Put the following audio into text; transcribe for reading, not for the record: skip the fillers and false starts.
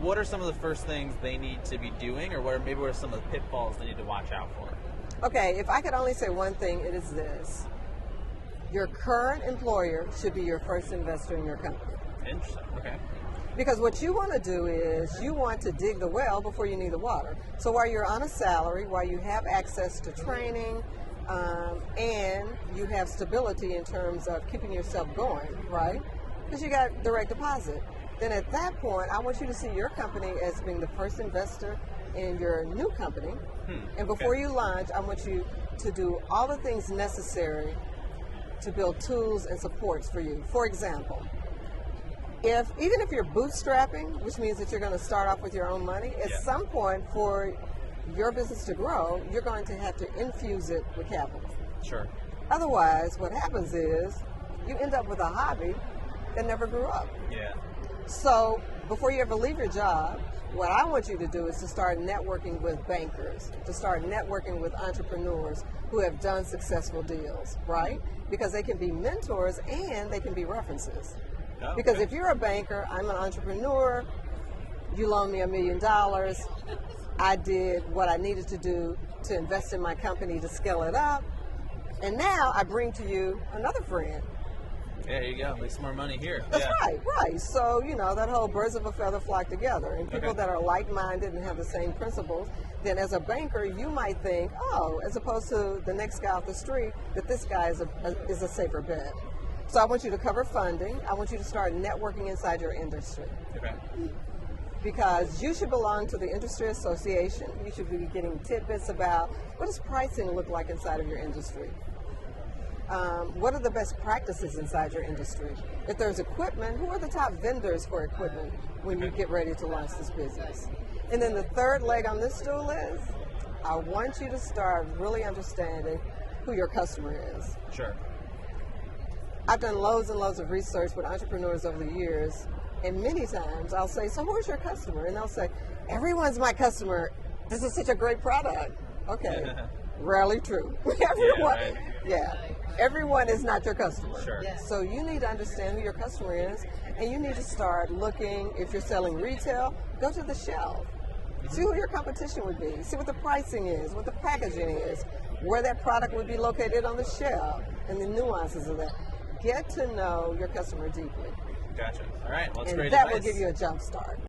what are some of the first things they need to be doing, or what are some of the pitfalls they need to watch out for? Okay, if I could only say one thing, it is this. Your current employer should be your first investor in your company. Interesting. Okay. Because what you want to do is you want to dig the well before you need the water. So while you're on a salary, while you have access to training, and you have stability in terms of keeping yourself going, right? Because you got direct deposit. Then at that point, I want you to see your company as being the first investor in your new company. And before you launch, I want you to do all the things necessary to build tools and supports for you. For example, even if you're bootstrapping, which means that you're going to start off with your own money, at some point for your business to grow, you're going to have to infuse it with capital. Sure. Otherwise, what happens is you end up with a hobby that never grew up. Yeah. So before you ever leave your job, what I want you to do is to start networking with bankers, to start networking with entrepreneurs who have done successful deals, right? Because they can be mentors and they can be references. Oh, because okay. if you're a banker, I'm an entrepreneur, you loan me $1 million, I did what I needed to do to invest in my company to scale it up, and now I bring to you another friend. Yeah, here you go. Make some more money here. That's right. So, that whole birds of a feather flock together. And people that are like-minded and have the same principles, then as a banker, you might think, as opposed to the next guy off the street, that this guy is a safer bet. So I want you to cover funding. I want you to start networking inside your industry. Okay. Because you should belong to the industry association. You should be getting tidbits about what does pricing look like inside of your industry. What are the best practices inside your industry? If there's equipment, who are the top vendors for equipment when you get ready to launch this business? And then the third leg on this stool is, I want you to start really understanding who your customer is. Sure. I've done loads and loads of research with entrepreneurs over the years, and many times I'll say, so who's your customer? And they'll say, everyone's my customer. This is such a great product. Okay, rarely true. Everyone is not your customer. Sure. So you need to understand who your customer is, and you need to start looking, if you're selling retail, go to the shelf. See who your competition would be. See what the pricing is, what the packaging is, where that product would be located on the shelf, and the nuances of that. Get to know your customer deeply. Gotcha. All right. Well, that's great that advice. will give you a jump start.